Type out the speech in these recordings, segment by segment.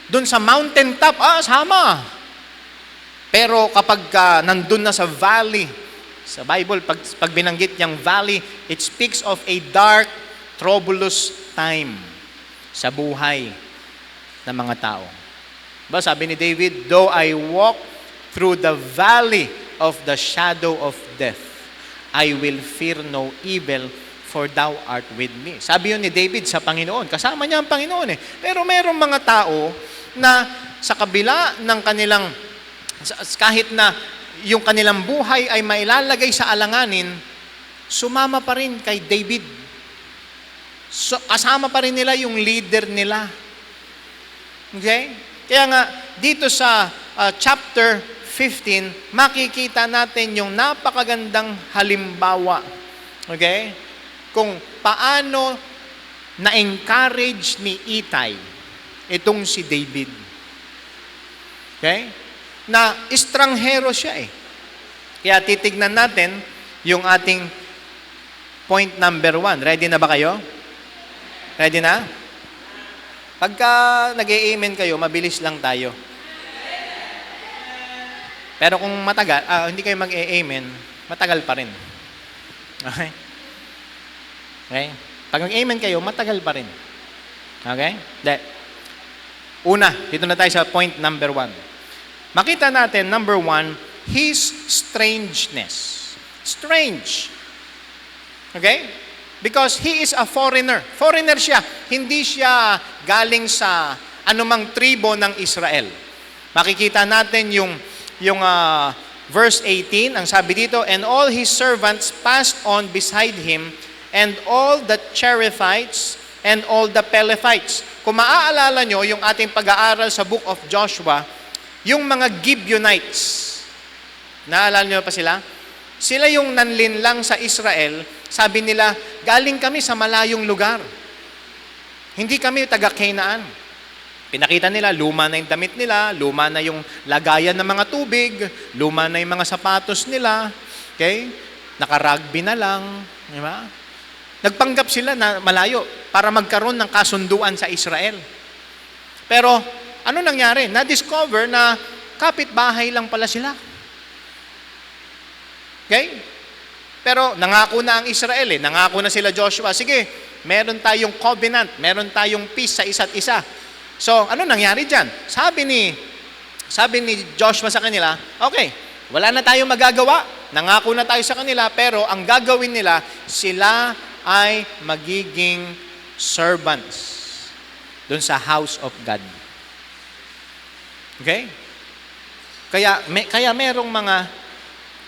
Doon sa mountaintop, sama. Pero kapag nandun na sa valley, sa Bible, pag binanggit niyang valley, it speaks of a dark, troublous time sa buhay ng mga tao. Ba, sabi ni David, though I walk through the valley of the shadow of death, I will fear no evil, for thou art with me. Sabi yun ni David sa Panginoon. Kasama niya ang Panginoon eh. Pero mayroong mga tao na sa kabila ng kanilang, kahit na yung kanilang buhay ay mailalagay sa alanganin, sumama pa rin kay David. So, kasama pa rin nila yung leader nila. Okay? Kaya nga, dito sa chapter 15, makikita natin yung napakagandang halimbawa. Okay? Kung paano na-encourage ni Itay itong si David. Okay? Na estranghero siya eh. Kaya titignan natin yung ating point number 1. Ready na ba kayo? Ready na? Pagka nag-i-amen kayo, mabilis lang tayo. Pero kung matagal, hindi kayo mag-i-amen, matagal pa rin. Okay? Okay? Pag mag-amen kayo, matagal pa rin. Okay? Una, dito na tayo sa point number 1. Makita natin, number 1, his strangeness. Strange. Okay? Because he is a foreigner. Foreigner siya. Hindi siya galing sa anumang tribo ng Israel. Makikita natin yung verse 18, ang sabi dito, and all his servants passed on beside him, and all the Cherethites, and all the Pelethites. Kung maaalala nyo, yung ating pag-aaral sa book of Joshua, yung mga Gibeonites, naalala nyo pa sila? Sila yung nanlinlang sa Israel, sabi nila, galing kami sa malayong lugar. Hindi kami taga-Canaan. Pinakita nila, luma na yung damit nila, luma na yung lagayan ng mga tubig, luma na yung mga sapatos nila, okay? Naka-rugby na lang, di ba? Nagpanggap sila na malayo para magkaroon ng kasunduan sa Israel. Pero, ano nangyari? Na-discover na kapitbahay lang pala sila. Okay? Pero nangako na ang Israel eh. Nangako na sila Joshua. Sige, meron tayong covenant, meron tayong peace sa isa't isa. So, ano nangyari dyan? Sabi ni Joshua sa kanila, okay, wala na tayong magagawa. Nangako na tayo sa kanila, pero ang gagawin nila, sila ay magiging servants doon sa house of God. Okay? Kaya merong mga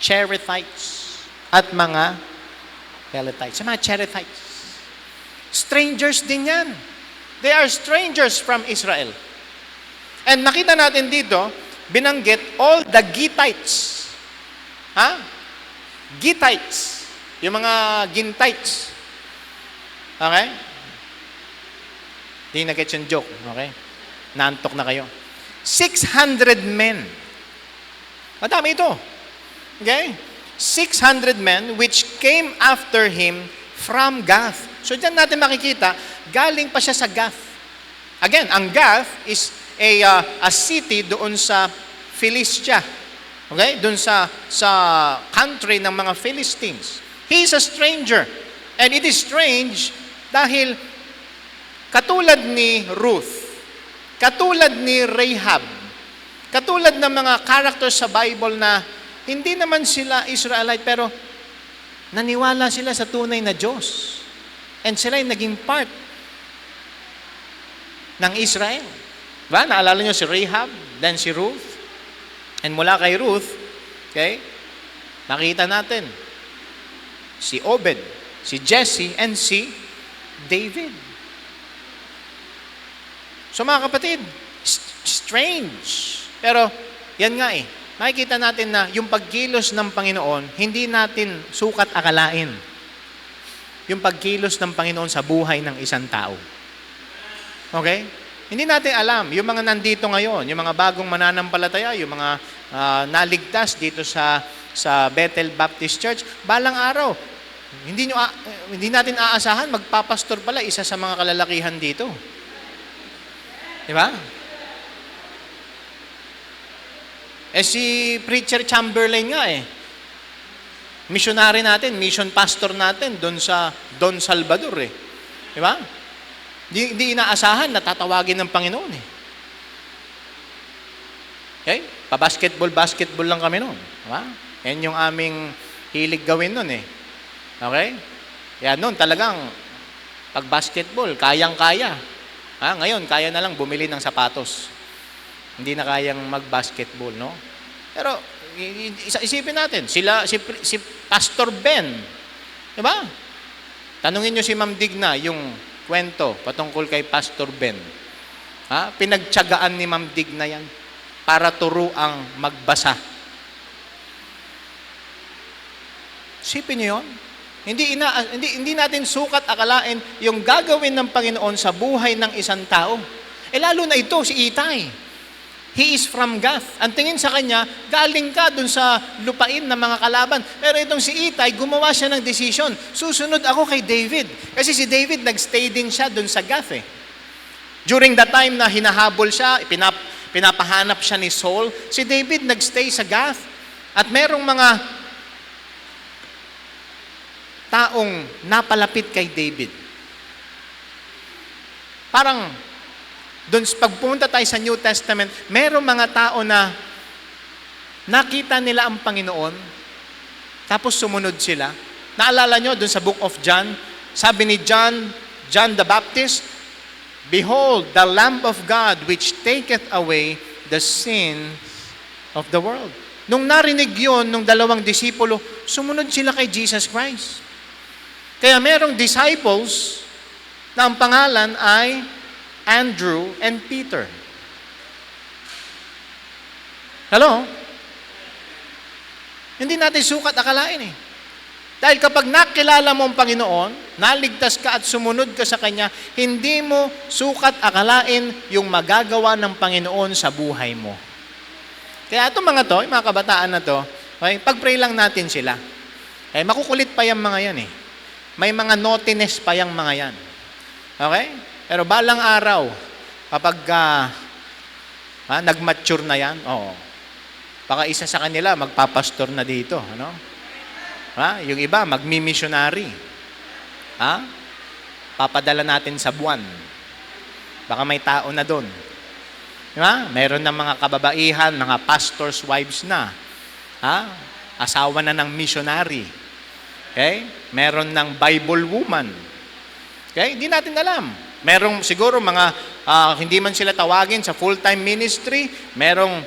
Cherethites at mga Pelethites. Sa mga Cherethites. Strangers din yan. They are strangers from Israel. And nakita natin dito, binanggit all the Gittites. Ha? Gittites. Yung mga Gintites. Okay? Hindi na-get yung joke. Okay? Naantok na kayo. 600 men. Madami ito. Okay? 600 men which came after him from Gath. So diyan natin makikita, galing pa siya sa Gath. Again, ang Gath is a city doon sa Philistia. Okay? Doon sa country ng mga Philistines. He is a stranger. And it is strange dahil katulad ni Ruth, katulad ni Rahab, katulad ng mga characters sa Bible na hindi naman sila Israelite pero naniwala sila sa tunay na Diyos. And sila ay naging part ng Israel. Diba? Naalala nyo si Rahab, then si Ruth. And mula kay Ruth, okay, nakita natin si Obed, si Jesse, and si David. So mga kapatid, strange. Pero yan nga eh, makikita natin na yung pagkilos ng Panginoon, hindi natin sukat akalain. Yung pagkilos ng Panginoon sa buhay ng isang tao. Okay? Hindi natin alam. Yung mga nandito ngayon, yung mga bagong mananampalataya, yung mga naligtas dito sa Bethel Baptist Church, balang araw, hindi natin aasahan, magpapastor pala isa sa mga kalalakihan dito. Di ba? Si Preacher Chamberlain nga missionary natin, mission pastor natin doon sa Don Salvador Di ba? Di inaasahan na tatawagin ng Panginoon Okay? Basketball lang kami noon. Diba? Yan yung aming hilig gawin noon Okay? Yan noon talagang pag basketball, kayang-kaya. Ngayon, kaya na lang bumili ng sapatos. Hindi na kayang mag-basketball, no? Pero, isipin natin, si Pastor Ben, di ba? Tanungin nyo si Ma'am Digna yung kwento patungkol kay Pastor Ben. Pinagtiyagaan ni Ma'am Digna yan para turuang magbasa. Isipin nyo yun? Hindi natin sukat akalain yung gagawin ng Panginoon sa buhay ng isang tao. Lalo na ito, si Itay. He is from Gath. Ang tingin sa kanya, galing ka dun sa lupain ng mga kalaban. Pero itong si Itay, gumawa siya ng desisyon. Susunod ako kay David. Kasi si David, nagstay din siya dun sa Gath During the time na hinahabol siya, pinapahanap siya ni Saul, si David nagstay sa Gath. At merong mga taong napalapit kay David. Parang, doon pag pumunta tayo sa New Testament, merong mga tao na nakita nila ang Panginoon, tapos sumunod sila. Naalala nyo, doon sa book of John, sabi ni John the Baptist, "Behold, the Lamb of God, which taketh away the sins of the world." Nung narinig yun, nung dalawang disipulo, sumunod sila kay Jesus Christ. Kaya merong disciples na ang pangalan ay Andrew and Peter. Hello? Hindi natin sukat akalain Dahil kapag nakilala mo ang Panginoon, naligtas ka at sumunod ka sa Kanya, hindi mo sukat akalain yung magagawa ng Panginoon sa buhay mo. Kaya itong mga to, yung mga kabataan na to, okay, pag-pray lang natin sila. Makukulit pa yung mga yan May mga naughtiness pa yung mga yan. Okay? Pero balang araw, kapag nag-mature na yan, baka isa sa kanila magpapastor na dito. Yung iba, magmi-missionary. Papadala natin sa buwan. Baka may tao na doon. Diba? Meron ng mga kababaihan, mga pastors' wives na. Asawa na ng missionary. Okay? Meron ng Bible woman. Okay? Hindi natin alam. Merong siguro mga hindi man sila tawagin sa full-time ministry, merong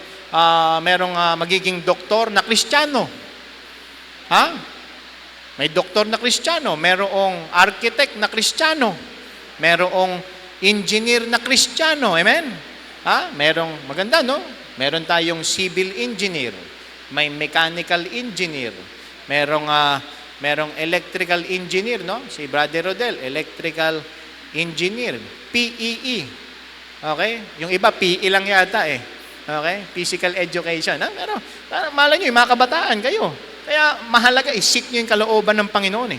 magiging doktor na Kristiyano. May doktor na Kristiyano, merong architect na Kristiyano, merong engineer na Kristiyano. Amen? Merong maganda, no? Meron tayong civil engineer, may mechanical engineer, merong electrical engineer, no? Si Brother Rodel, electrical engineer, PEE. Okay? Yung iba, PE lang yata Okay? Physical education. Pero, malay nyo, yung mga kabataan kayo. Kaya mahalaga, seek nyo yung kalooban ng Panginoon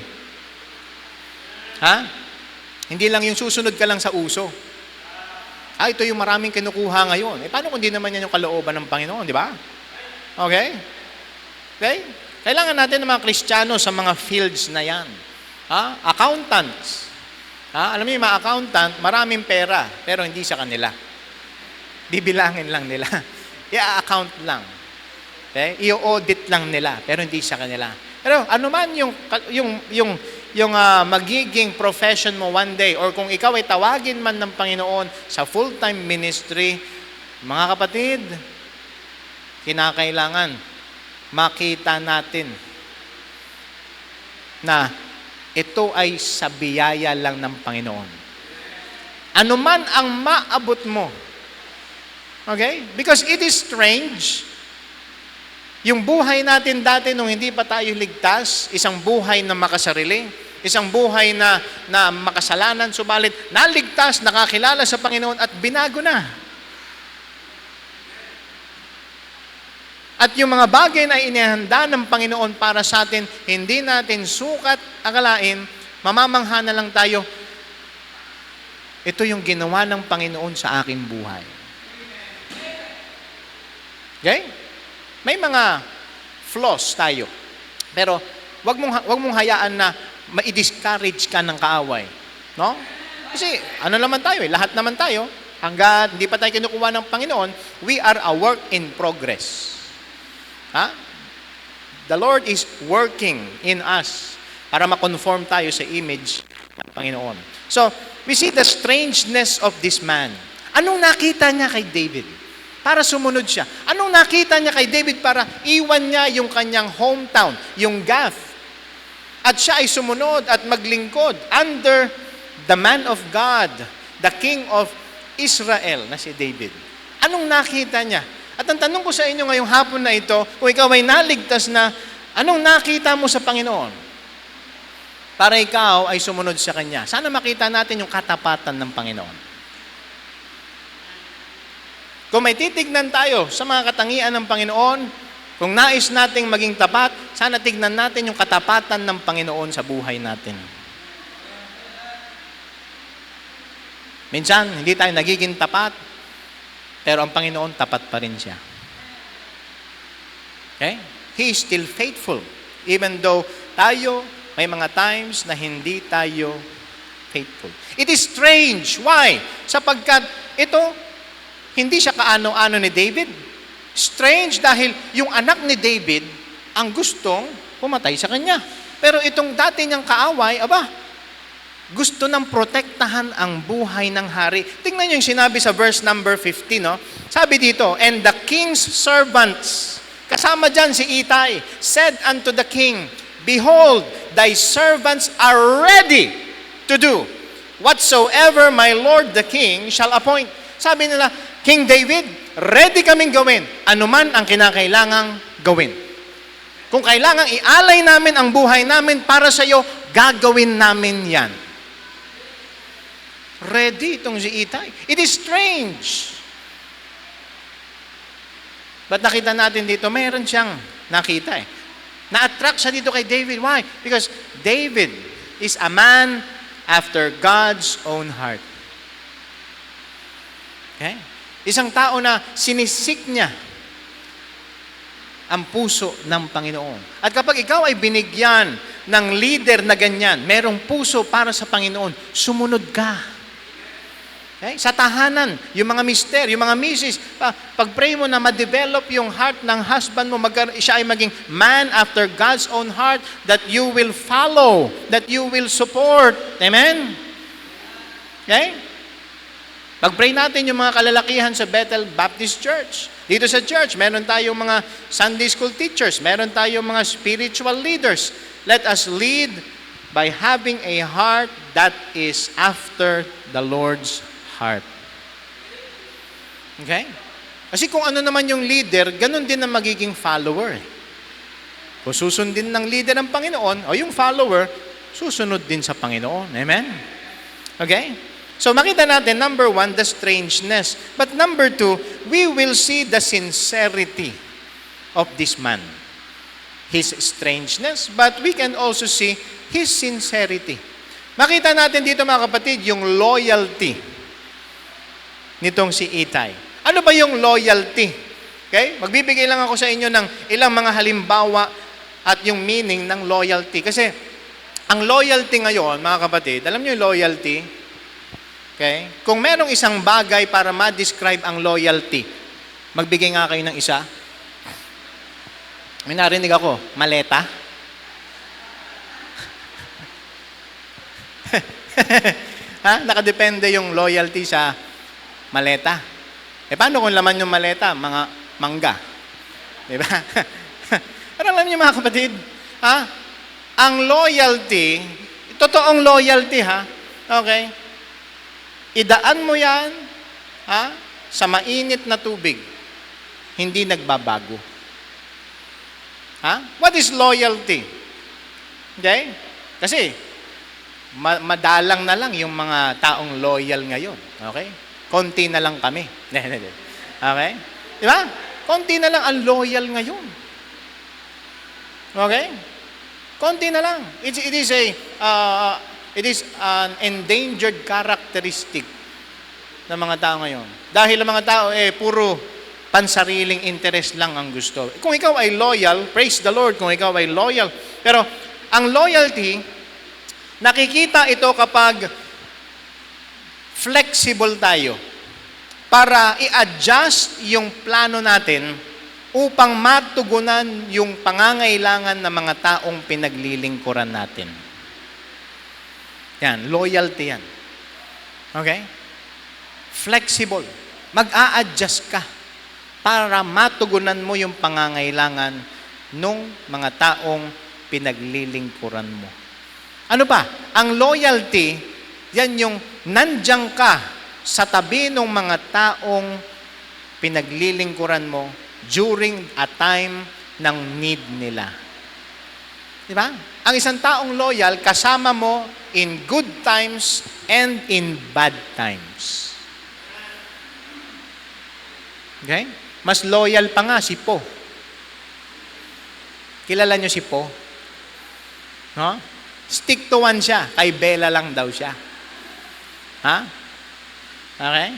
Hindi lang yung susunod ka lang sa uso. Ito yung maraming kinukuha ngayon. Paano kung di naman yan yung kalooban ng Panginoon, di ba? Okay? Okay? Kailangan natin ng mga Kristiyano sa mga fields na yan. Accountants. Alam niyo yung mga accountant, maraming pera, pero hindi sa kanila. Bibilangin lang nila. I-account lang. Okay? I-audit lang nila, pero hindi sa kanila. Pero ano man yung magiging profession mo one day, or kung ikaw ay tawagin man ng Panginoon sa full-time ministry, mga kapatid, kinakailangan makita natin na ito ay sa biyaya lang ng Panginoon. Ano man ang maabot mo. Okay? Because it is strange. Yung buhay natin dati nung hindi pa tayo ligtas, isang buhay na makasarili, isang buhay na makasalanan, subalit naligtas, nakakilala sa Panginoon at binago na. At yung mga bagay na inihanda ng Panginoon para sa atin, hindi natin sukat akalain, mamamangha na lang tayo, ito yung ginawa ng Panginoon sa aking buhay. Okay? May mga flaws tayo. Pero wag mong hayaan na ma-discourage ka ng kaaway. No? Kasi ano naman tayo lahat naman tayo, hangga't hindi pa tayo kinukuha ng Panginoon, we are a work in progress. Ha? The Lord is working in us para ma-conform tayo sa image ng Panginoon. So, we see the strangeness of this man. Anong nakita niya kay David? Para sumunod siya. Anong nakita niya kay David para iwan niya yung kanyang hometown, yung Gath? At siya ay sumunod at maglingkod under the man of God, the king of Israel na si David. Anong nakita niya? At ang tanong ko sa inyo ngayong hapon na ito, kung ikaw ay naligtas na, anong nakita mo sa Panginoon? Para ikaw ay sumunod sa Kanya. Sana makita natin yung katapatan ng Panginoon. Kung may titignan tayo sa mga katangian ng Panginoon, kung nais nating maging tapat, sana tignan natin yung katapatan ng Panginoon sa buhay natin. Minsan, hindi tayo nagiging tapat, pero ang Panginoon tapat pa rin siya. Okay? He is still faithful. Even though tayo, may mga times na hindi tayo faithful. It is strange. Why? Sapagkat ito, hindi siya kaano-ano ni David. Strange dahil yung anak ni David ang gustong pumatay sa kanya. Pero itong dati niyang kaaway, gusto nang protektahan ang buhay ng hari. Tingnan niyo yung sinabi sa verse number 15, no? Sabi dito, and the king's servants, kasama dyan si Itay, said unto the king, behold, thy servants are ready to do whatsoever my lord the king shall appoint. Sabi nila, King David, ready kaming gawin anuman ang kinakailangang gawin. Kung kailangang ialay namin ang buhay namin para sa iyo, gagawin namin yan. Ready itong si Itay. It is strange. But nakita natin dito, mayroon siyang nakita Na-attract siya dito kay David. Why? Because David is a man after God's own heart. Okay? Isang tao na sinisik niya ang puso ng Panginoon. At kapag ikaw ay binigyan ng leader na ganyan, merong puso para sa Panginoon, sumunod ka. Okay? Sa tahanan, yung mga mister, yung mga misis, pag-pray mo na ma-develop yung heart ng husband mo, siya ay maging man after God's own heart, that you will follow, that you will support. Amen? Okay? Pag-pray natin yung mga kalalakihan sa Bethel Baptist Church. Dito sa church, meron tayong mga Sunday school teachers, meron tayong mga spiritual leaders. Let us lead by having a heart that is after the Lord's heart. Okay? Kasi kung ano naman yung leader, ganun din ang magiging follower. Kung susundin ng leader ang Panginoon, o yung follower, susunod din sa Panginoon. Amen? Okay? So makita natin, number 1, the strangeness. But number 2, we will see the sincerity of this man. His strangeness, but we can also see his sincerity. Makita natin dito mga kapatid, yung loyalty nitong si Itay. Ano ba yung loyalty? Okay? Magbibigay lang ako sa inyo ng ilang mga halimbawa at yung meaning ng loyalty. Kasi ang loyalty ngayon, mga kapatid, alam niyo yung loyalty? Okay? Kung merong isang bagay para ma-describe ang loyalty, magbigay nga kayo ng isa. May narinig ako, maleta. Nakadepende yung loyalty sa maleta. Paano kung laman yung maleta? Mga mangga. Diba? Pero alam niyo mga kapatid, ang loyalty, totoong loyalty okay? Idaan mo yan sa mainit na tubig. Hindi nagbabago. What is loyalty? Okay? Kasi, madalang na lang yung mga taong loyal ngayon. Okay? Konti na lang kami. Okay? Di ba? Konti na lang ang loyal ngayon. Okay? Konti na lang. It is an endangered characteristic ng mga tao ngayon. Dahil ang mga tao, puro pansariling interest lang ang gusto. Kung ikaw ay loyal, praise the Lord kung ikaw ay loyal. Pero ang loyalty, nakikita ito kapag flexible tayo para i-adjust yung plano natin upang matugunan yung pangangailangan ng mga taong pinaglilingkuran natin. Yan, loyalty yan. Okay? Flexible. Mag-a-adjust ka para matugunan mo yung pangangailangan ng mga taong pinaglilingkuran mo. Ano pa? Ang loyalty, yan yung nandiyan ka sa tabi ng mga taong pinaglilingkuran mo during a time ng need nila. Di ba? Ang isang taong loyal, kasama mo in good times and in bad times. Okay? Mas loyal pa nga si Po. Kilala nyo si Po? No? Stick to one siya. Kay Bella lang daw siya. Ha? Okay?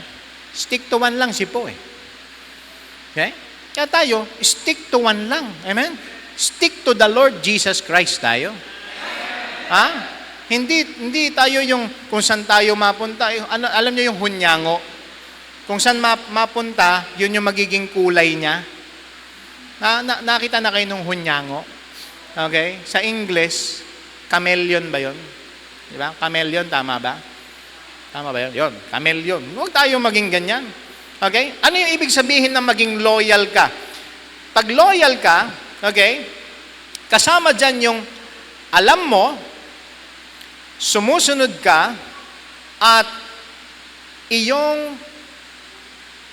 Stick to one lang si Po eh. Okay? Kaya tayo, stick to one lang. Amen? Stick to the Lord Jesus Christ tayo. Ha? Hindi tayo yung kung saan tayo mapunta. Alam niyo yung hunyango? Kung saan mapunta, yun yung magiging kulay niya. Nakita na kayo nung hunyango? Okay? Sa English, chameleon ba yun? Di ba? Chameleon, tama ba? Tama ba yun? Yun, chameleon. Huwag tayo maging ganyan. Okay? Ano yung ibig sabihin na maging loyal ka? Pag loyal ka, okay, kasama dyan yung alam mo, sumusunod ka, at iyong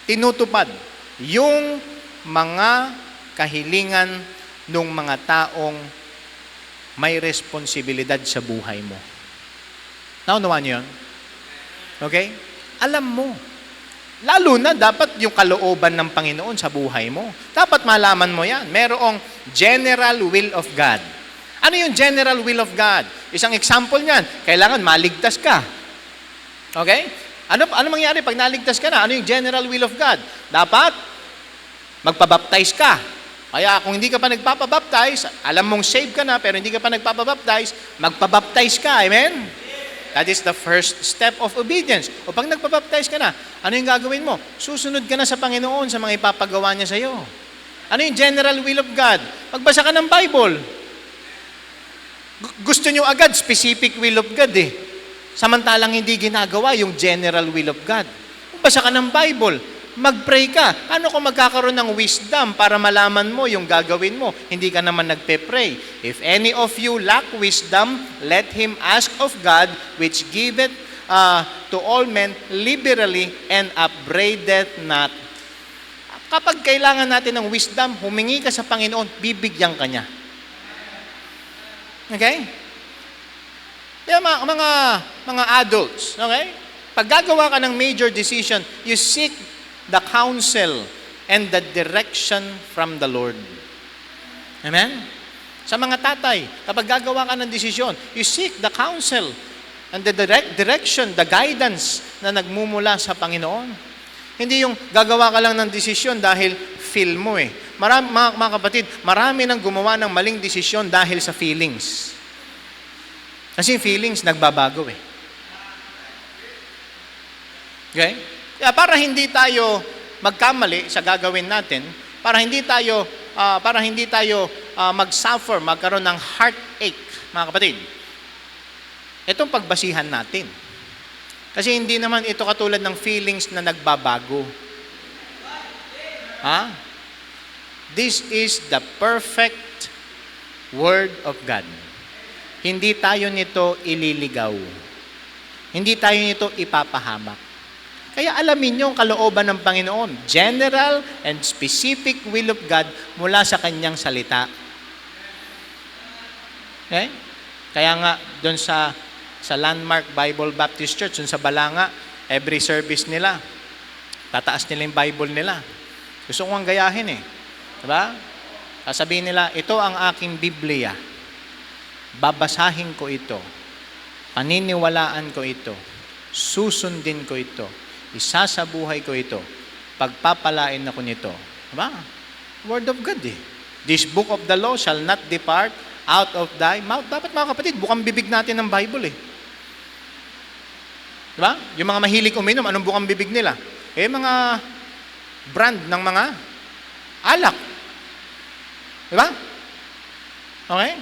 tinutupad yung mga kahilingan ng mga taong may responsibilidad sa buhay mo. Naunawaan niyo yun? Okay? Alam mo. Lalo na dapat yung kalooban ng Panginoon sa buhay mo. Dapat malaman mo yan. Merong general will of God. Ano yung general will of God? Isang example niyan, kailangan maligtas ka. Okay? Ano mangyari pag naligtas ka na? Ano yung general will of God? Dapat magpabaptize ka. Kaya kung hindi ka pa nagpapabaptize, alam mong save ka na, pero hindi ka pa nagpapabaptize, magpabaptize ka. Amen? That is the first step of obedience. O pag nagpabaptize ka na, ano yung gagawin mo? Susunod ka na sa Panginoon sa mga ipapagawa niya sa iyo. Ano yung general will of God? Magbasa ka ng Bible. Gusto nyo agad, specific will of God eh. Samantalang hindi ginagawa yung general will of God. Magbasa ka ng Bible. Mag-pray ka. Ano kung magkakaroon ng wisdom para malaman mo yung gagawin mo? Hindi ka naman nagpe-pray. If any of you lack wisdom, let him ask of God, which giveth to all men liberally and upbraideth not. Kapag kailangan natin ng wisdom, humingi ka sa Panginoon, bibigyan ka niya. Okay? Kaya mga adults, okay? Pag gagawa ka ng major decision, you seek the counsel and the direction from the Lord. Amen? Sa mga tatay, kapag gagawa ka ng desisyon, you seek the counsel and the direction, the guidance na nagmumula sa Panginoon. Hindi yung gagawa ka lang ng desisyon dahil feel mo eh. Mga kapatid, marami nang gumawa ng maling desisyon dahil sa feelings. Kasi feelings nagbabago eh. Okay? Kaya para hindi tayo magkamali sa gagawin natin, para hindi tayo mag-suffer, magkaroon ng heartache, mga kapatid. Itong pagbasihan natin. Kasi hindi naman ito katulad ng feelings na nagbabago. Ha? This is the perfect Word of God. Hindi tayo nito ililigaw. Hindi tayo nito ipapahamak. Kaya alamin niyo ang kalooban ng Panginoon. General and specific will of God mula sa Kanyang salita. Okay? Kaya nga, doon sa Landmark Bible Baptist Church, doon sa Balanga, every service nila, tataas nila yung Bible nila. Gusto ko ang gayahin eh. Diba? Sasabihin nila, ito ang aking Biblia. Babasahin ko ito. Paniniwalaan ko ito. Susundin ko ito. Isasabuhay ko ito. Pagpapalain ako nito Diba? Word of God eh. This book of the law shall not depart out of thy mouth. Dapat mga kapatid, bukang bibig natin ng Bible eh. Diba? Yung mga mahilig uminom, anong bukang bibig nila? Mga brand ng mga alak. Diba? Okay?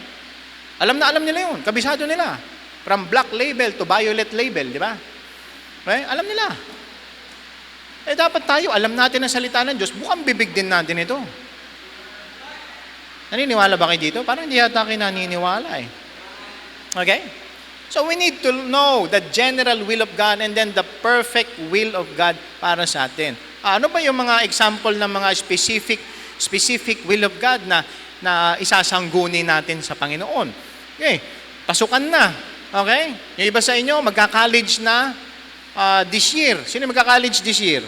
Alam na alam nila yun. Kabisado nila. From black label to violet label. Diba? Okay? Alam nila. Dapat tayo, alam natin ang salita ng Diyos, bukang bibig din natin ito. Naniniwala ba kayo dito? Parang hindi yata kayo naniniwala eh. Okay? So we need to know the general will of God and then the perfect will of God para sa atin. Ano ba yung mga example ng mga specific will of God na isasangguni natin sa Panginoon? Okay, pasukan na. Okay? Yung iba sa inyo, magka-college na this year. Sino magka-college this year?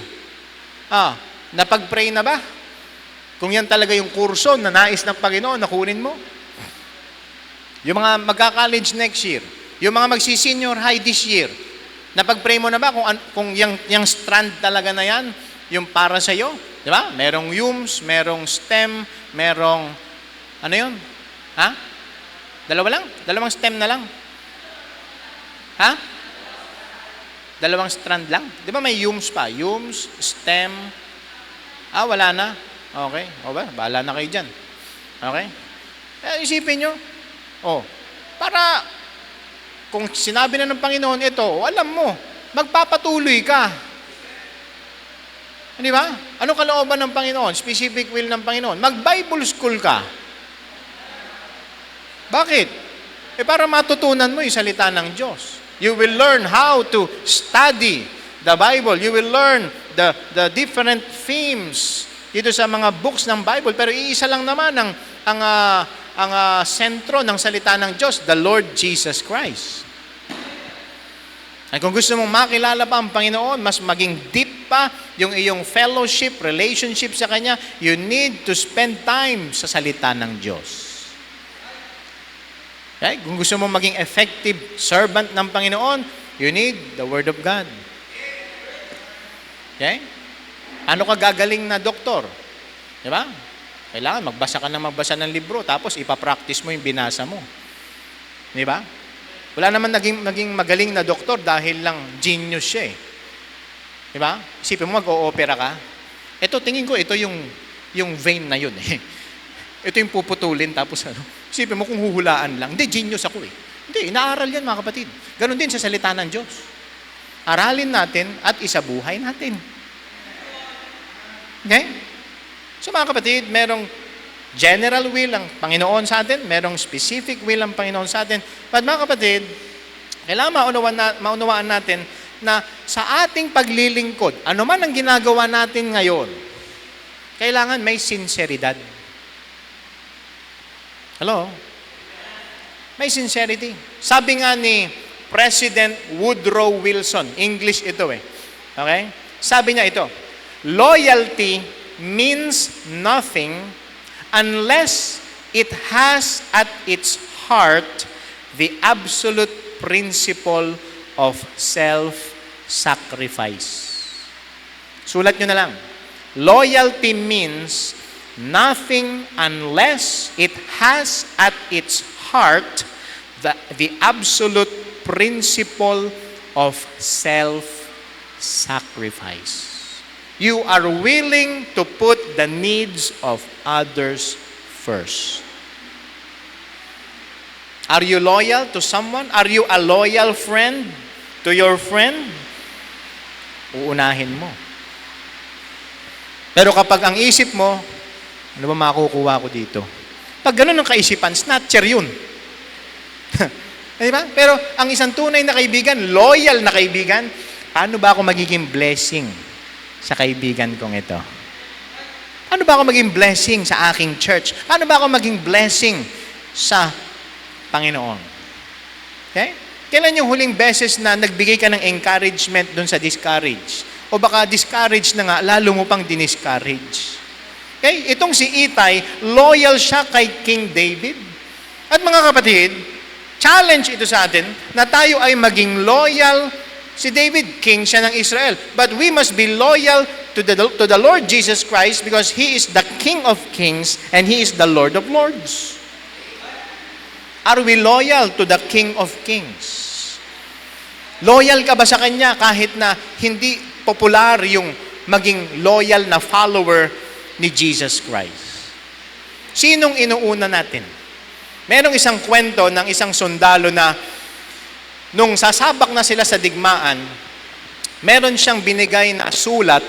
Napag-pray na ba? Kung yan talaga yung kurso na nais ng Panginoon, nakunin mo. Yung mga magka-college next year. Yung mga magsi-senior high this year. Napag-pray mo na ba kung yung strand talaga na yan, yung para sa iyo? Di ba? Merong UMS, merong STEM, merong, ano yun? Dalawa lang? Dalawang STEM na lang? Dalawang strand lang? Di ba may UMS pa? UMS, STEM, wala na. Okay. O ba? Bahala na kayo dyan. Okay? Isipin nyo. Para kung sinabi na ng Panginoon ito, alam mo, magpapatuloy ka. Di ba? Ano kalooban ng Panginoon? Specific will ng Panginoon. Mag-Bible school ka. Bakit? Para matutunan mo yung salita ng Diyos. You will learn how to study the Bible. You will learn the different themes dito sa mga books ng Bible. Pero iisa lang naman ang sentro ng salita ng Diyos, the Lord Jesus Christ. At kung gusto mong makilala pa ang Panginoon, mas maging deep pa yung iyong fellowship, relationship sa Kanya, you need to spend time sa salita ng Diyos. Okay? Kung gusto mong maging effective servant ng Panginoon, you need the Word of God. Okay? Ano ka gagaling na doktor? Di ba? Kailangan magbasa ng libro, tapos ipapractice mo yung binasa mo. Di ba? Wala naman naging magaling na doktor dahil lang genius siya eh. Di ba? Isipin mo, mag-o-opera ka. Tingin ko, ito yung vein na yun eh. Ito yung puputulin, tapos isipin mo kung huhulaan lang. Hindi, genius ako eh. Hindi, inaaral yan mga kapatid. Ganon din sa salita ng Diyos. Aralin natin at isabuhay natin. Okay? So mga kapatid, merong general will ang Panginoon sa atin, merong specific will ang Panginoon sa atin. But mga kapatid, kailangan maunawaan natin na sa ating paglilingkod, ano man ang ginagawa natin ngayon, kailangan may sinseridad. Hello? May sincerity. Sabi nga ni President Woodrow Wilson, English ito eh. Okay? Sabi niya ito, loyalty means nothing unless it has at its heart the absolute principle of self-sacrifice. Sulat nyo na lang. Loyalty means nothing unless it has at its heart the absolute principle of self-sacrifice. You are willing to put the needs of others first. Are you loyal to someone? Are you a loyal friend to your friend? Uunahin mo. Pero kapag ang isip mo, ano ba makukuha ko dito? Pag ganun ang kaisipan, snatcher yun. Diba? Pero ang isang tunay na kaibigan, loyal na kaibigan, paano ba ako magiging blessing sa kaibigan kong ito? Paano ba ako maging blessing sa aking church? Paano ba ako maging blessing sa Panginoon? Okay? Kailan yung huling beses na nagbigay ka ng encouragement dun sa discourage? O baka discourage na nga, lalo mo pang diniscourage. Okay? Itong si Itay, loyal siya kay King David. At mga kapatid, challenge ito sa atin na tayo ay maging loyal. Si David, king siya ng Israel. But we must be loyal to the Lord Jesus Christ because He is the King of Kings and He is the Lord of Lords. Are we loyal to the King of Kings? Loyal ka ba sa Kanya kahit na hindi popular yung maging loyal na follower ni Jesus Christ? Sinong inuuna natin? Merong isang kwento ng isang sundalo na nung sasabak na sila sa digmaan, meron siyang binigay na sulat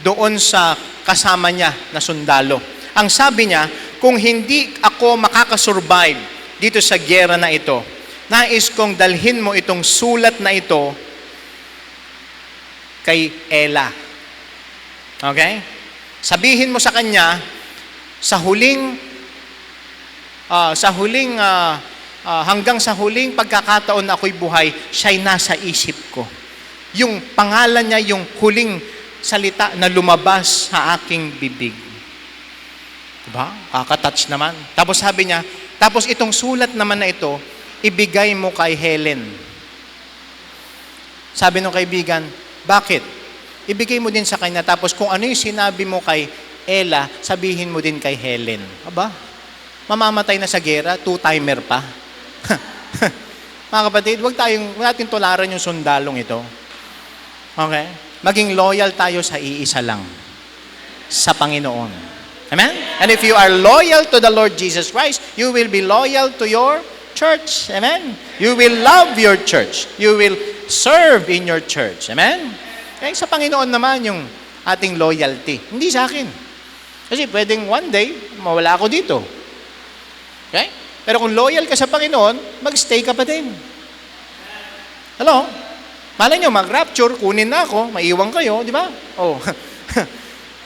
doon sa kasama niya na sundalo. Ang sabi niya, kung hindi ako makakasurvive dito sa gyera na ito, nais kong dalhin mo itong sulat na ito kay Ella. Okay? Sabihin mo sa kanya, hanggang sa huling pagkakataon na ako'y buhay, siya'y nasa isip ko. Yung pangalan niya, yung huling salita na lumabas sa aking bibig. Diba? Kakatouch naman. Tapos sabi niya, tapos itong sulat naman na ito, ibigay mo kay Helen. Sabi ng kaibigan, bakit? Ibigay mo din sa kanya, tapos kung ano yung sinabi mo kay Ella, sabihin mo din kay Helen. Aba, mamamatay na sa gera, two-timer pa. Mga kapatid, huwag natin tularan yung sundalong ito. Okay? Maging loyal tayo sa iisa lang, sa Panginoon. Amen? And if you are loyal to the Lord Jesus Christ, you will be loyal to your church. Amen? You will love your church. You will serve in your church. Amen? Kaya sa Panginoon naman yung ating loyalty. Hindi sa akin. Kasi pwedeng one day, mawala ako dito. Okay? Pero kung loyal ka sa Panginoon, mag-stay ka pa din. Hello? Malay nyo, mag-rapture, kunin na ako, maiwan kayo, di ba? Oh.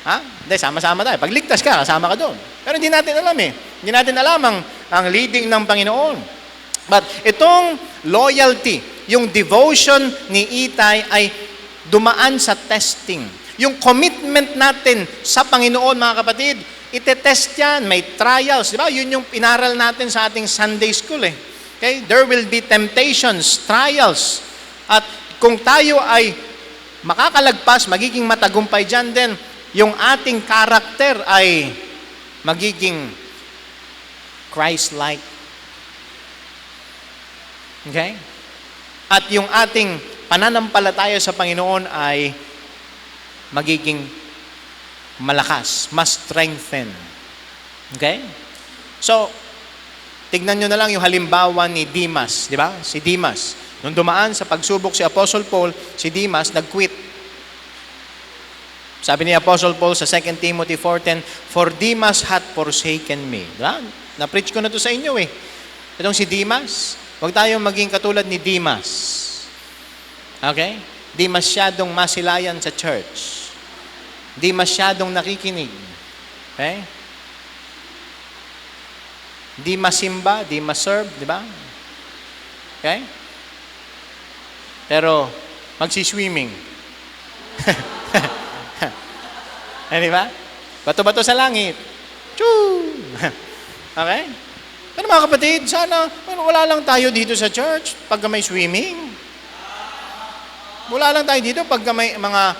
Ha? Hindi, sama-sama tayo. Pag ligtas ka, kasama ka doon. Pero hindi natin alam eh. Hindi natin alam ang leading ng Panginoon. But itong loyalty, yung devotion ni Itay ay dumaan sa testing. Yung commitment natin sa Panginoon, mga kapatid, itetest yan. May trials. Di ba? Yun yung inaral natin sa ating Sunday school eh. Okay? There will be temptations, trials. At kung tayo ay makakalagpas, magiging matagumpay dyan din, yung ating karakter ay magiging Christ-like. Okay? At yung ating pananampalataya sa Panginoon ay magiging malakas, mas strengthen. Okay? So, tignan nyo na lang yung halimbawa ni Demas, di ba? Si Demas. Nung dumaan sa pagsubok si Apostle Paul, si Demas nag-quit. Sabi ni Apostle Paul sa 2 Timothy 4:10, "For Demas hath forsaken me." Diba? Na-preach ko na to sa inyo eh. Itong si Demas, huwag tayong maging katulad ni Demas. Okay? Di masyadong masilayan sa church. Di masyadong nakikinig. Okay? Di masimba, di maserve, di ba? Okay? Pero, magsiswimming. Di ba? Bato-bato sa langit. Choo! Okay? Pero mga kapatid, sana wala lang tayo dito sa church pagka may swimming. Wala lang tayo dito pagka may mga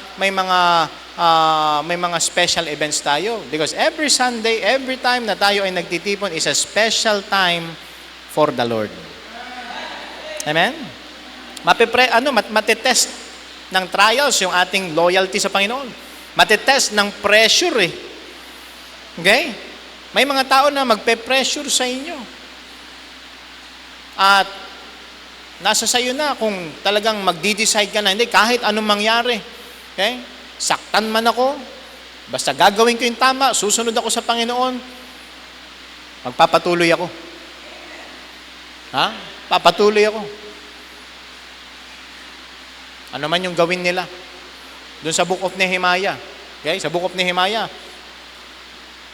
special events tayo. Because every Sunday, every time na tayo ay nagtitipon is a special time for the Lord. Amen? Matitest ng trials yung ating loyalty sa Panginoon. Matitest ng pressure eh. Okay? May mga tao na magpe-pressure sa inyo. At nasa sayo na kung talagang magdi-decide ka na, hindi, kahit anong mangyari. Okay? Saktan man ako, basta gagawin ko yung tama, susunod ako sa Panginoon, magpapatuloy ako. Ha? Papatuloy ako. Ano man yung gawin nila. Doon sa Book of Nehemiah. Okay? Sa Book of Nehemiah,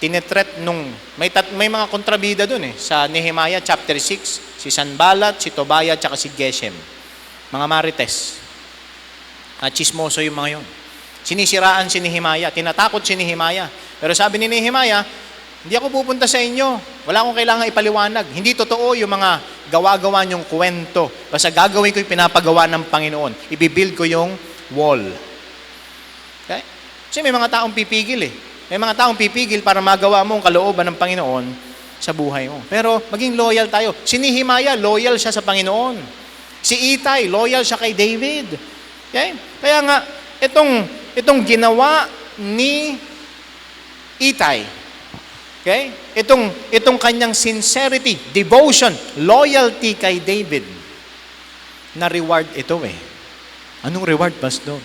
tinetret nung, may mga kontrabida doon eh. Sa Nehemiah chapter 6, si Sanballat, si Tobiah, tsaka si Geshem. Mga marites. Chismoso yung mga yun. Sinisiraan si Nehemiah, tinatakot si Nehemiah. Pero sabi ni Nehemiah, hindi ako pupunta sa inyo. Wala akong kailangan ipaliwanag. Hindi totoo yung mga gawa-gawa niyong kwento. Basta gagawin ko yung pinapagawa ng Panginoon. Ibibuild ko yung wall. Okay? Kasi may mga taong pipigil eh. May mga taong pipigil para magawa mo ang kalooban ng Panginoon sa buhay mo. Pero maging loyal tayo. Si Nehemiah, loyal siya sa Panginoon. Si Itay, loyal siya kay David. Okay? Kaya nga, itong ginawa ni Itay, okay? Itong kanyang sincerity, devotion, loyalty kay David, na reward ito eh. Anong reward, Pastor?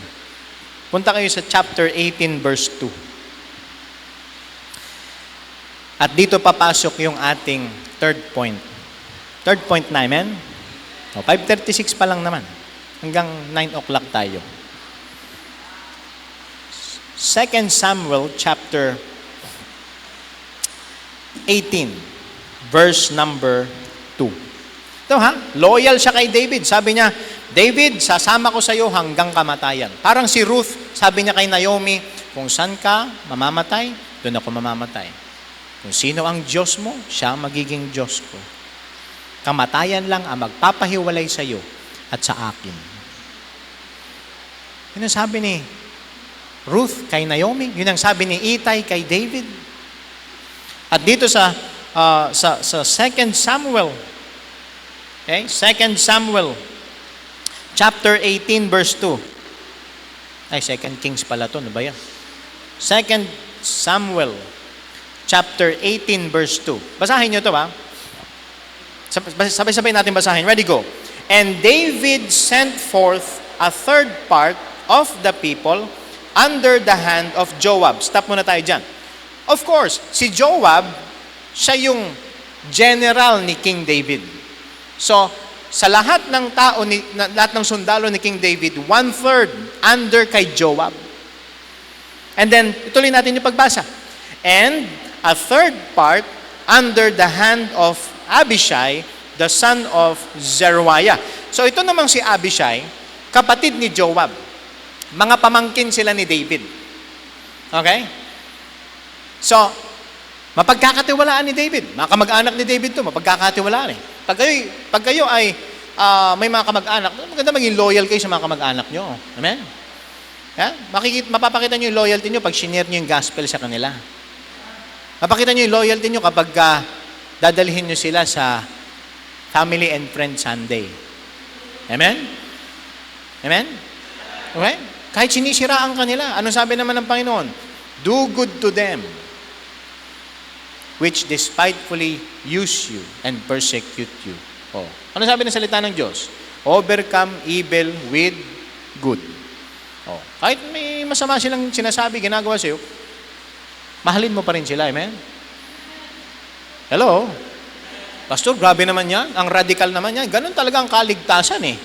Punta kayo sa chapter 18, verse 2. At dito papasok yung ating third point. Third point na, amen? 5:36 pa lang naman. Hanggang 9 o'clock tayo. 2 Samuel chapter 18, verse number 2. Ito ha, loyal siya kay David. Sabi niya, David, sasama ko sa iyo hanggang kamatayan. Parang si Ruth, sabi niya kay Naomi, kung saan ka mamamatay, doon ako mamamatay. Kung sino ang Diyos mo, siya ang magiging Diyos ko. Kamatayan lang ang magpapahiwalay sa iyo at sa akin. Yun ang sabi ni Ruth kay Naomi. Yun ang sabi ni Itay kay David. At dito sa 2 Samuel, okay? 2 Samuel chapter 18 verse 2. Ay, 2 Kings pala to. Ano ba yan? 2 Samuel chapter 18 verse 2. Basahin nyo to ba? Sabay-sabay natin basahin. Ready, go. And David sent forth a third part of the people under the hand of Joab. Stop muna tayo dyan. Of course, si Joab, siya yung general ni King David. So, sa lahat ng tao, lahat ng sundalo ni King David, 1/3 under kay Joab. And then, ituloy natin yung pagbasa. And a third part under the hand of Abishai, the son of Zeruiah. So, ito namang si Abishai, kapatid ni Joab. Mga pamangkin sila ni David. Okay? So, mapagkakatiwalaan ni David. Mga kamag-anak ni David to, mapagkakatiwalaan eh. Pag kayo ay may mga kamag-anak, maganda maging loyal kayo sa mga kamag-anak nyo. Amen? Yeah? Mapapakita nyo yung loyalty nyo pag shinare nyo yung gospel sa kanila. Mapakita nyo yung loyalty nyo kapag dadalhin nyo sila sa Family and Friend Sunday. Amen? Amen? Okay? Kahit sinisiraan kanila, anong sabi naman ng Panginoon? Do good to them, which despitefully use you and persecute you. Oh. Ano sabi ng salita ng Diyos? Overcome evil with good. Oh. Kahit may masama silang sinasabi, ginagawa sa'yo, mahalin mo pa rin sila. Amen? Hello? Pastor, grabe naman yan. Ang radical naman yan. Ganun talaga ang kaligtasan eh.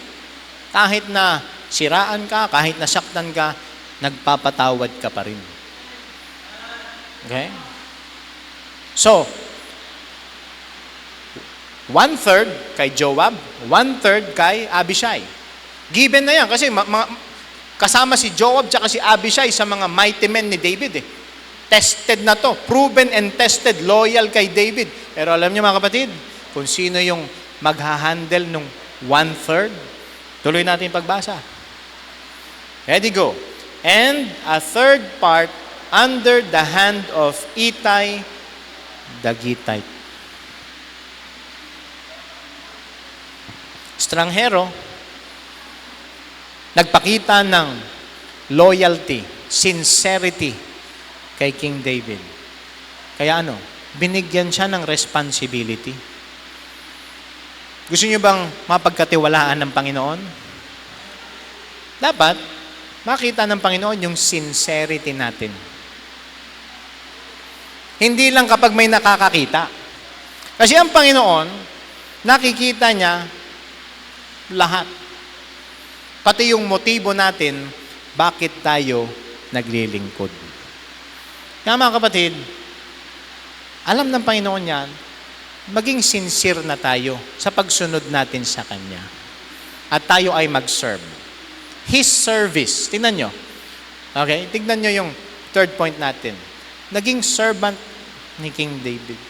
Kahit na siraan ka, kahit nasaktan ka, nagpapatawad ka pa rin. Okay? So, 1/3 kay Joab, 1/3 kay Abishai. Given na yan kasi kasama si Joab at si Abishai sa mga mighty men ni David eh. Tested na to, proven and tested, loyal kay David. Pero alam niyo mga kapatid, kung sino yung maghahandle nung 1/3, tuloy natin yung pagbasa. Ready, go. And a third part under the hand of Itay the Gittite. Estranghero, nagpakita ng loyalty, sincerity kay King David. Kaya binigyan siya ng responsibility. Gusto niyo bang mapagkatiwalaan ng Panginoon? Dapat makita ng Panginoon yung sincerity natin. Hindi lang kapag may nakakakita. Kasi ang Panginoon, nakikita niya lahat. Pati yung motibo natin, bakit tayo naglilingkod. Kaya mga kapatid, alam ng Panginoon yan, maging sincere na tayo sa pagsunod natin sa Kanya. At tayo ay mag-serve. His service. Tingnan nyo. Okay? Tingnan nyo yung third point natin. Naging servant ni King David.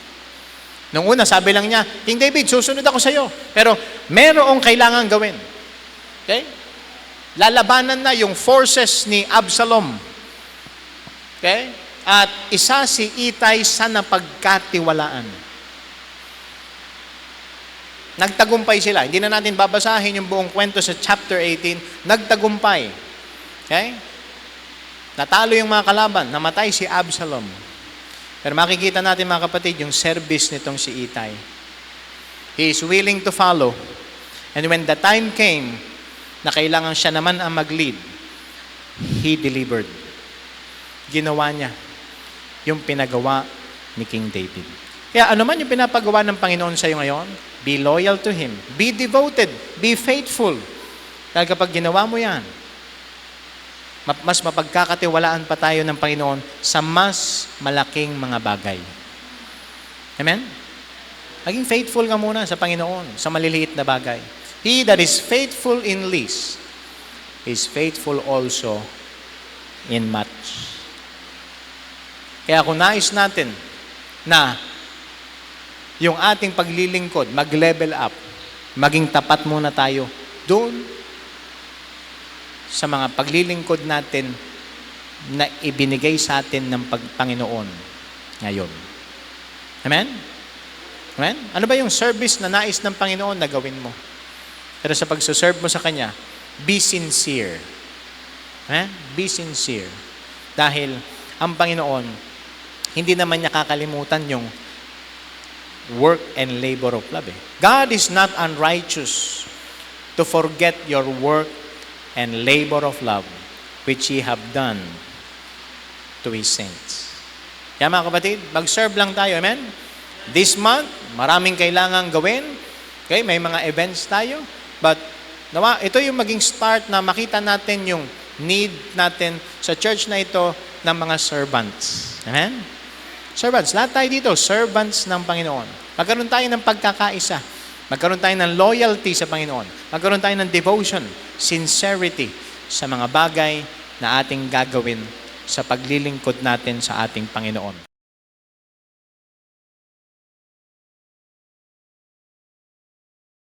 Nung una, sabi lang niya, King David, susunod ako sa iyo. Pero merong kailangan gawin. Okay? Lalabanan na yung forces ni Absalom. Okay? At isa si Itay sa napagkatiwalaan. Nagtagumpay sila. Hindi na natin babasahin yung buong kwento sa chapter 18. Nagtagumpay. Okay? Natalo yung mga kalaban. Namatay si Absalom. Pero makikita natin mga kapatid yung service nitong si Itay. He is willing to follow. And when the time came na kailangan siya naman ang mag-lead, he delivered. Ginawa niya yung pinagawa ni King David. Kaya ano man yung pinapagawa ng Panginoon sa iyo ngayon, be loyal to Him. Be devoted. Be faithful. Dahil kapag ginawa mo yan, mas mapagkakatiwalaan pa tayo ng Panginoon sa mas malaking mga bagay. Amen? Maging faithful ka muna sa Panginoon, sa maliliit na bagay. He that is faithful in least is faithful also in much. Kaya kung nais natin na yung ating paglilingkod, mag-level up, maging tapat muna tayo doon sa mga paglilingkod natin na ibinigay sa atin ng Panginoon ngayon. Amen? Amen? Ano ba yung service na nais ng Panginoon na gawin mo? Pero sa pagsuserve mo sa Kanya, be sincere. Amen? Be sincere. Dahil ang Panginoon, hindi naman niya kakalimutan yung work and labor of love. God is not unrighteous to forget your work and labor of love which He have done to His saints. Kaya mga kapatid, mag-serve lang tayo. Amen? This month, maraming kailangang gawin. Okay, may mga events tayo. But ito yung maging start na makita natin yung need natin sa church na ito ng mga servants. Amen? Servants, lahat tayo dito, servants ng Panginoon. Magkaroon tayo ng pagkakaisa. Magkaroon tayo ng loyalty sa Panginoon. Magkaroon tayo ng devotion, sincerity sa mga bagay na ating gagawin sa paglilingkod natin sa ating Panginoon.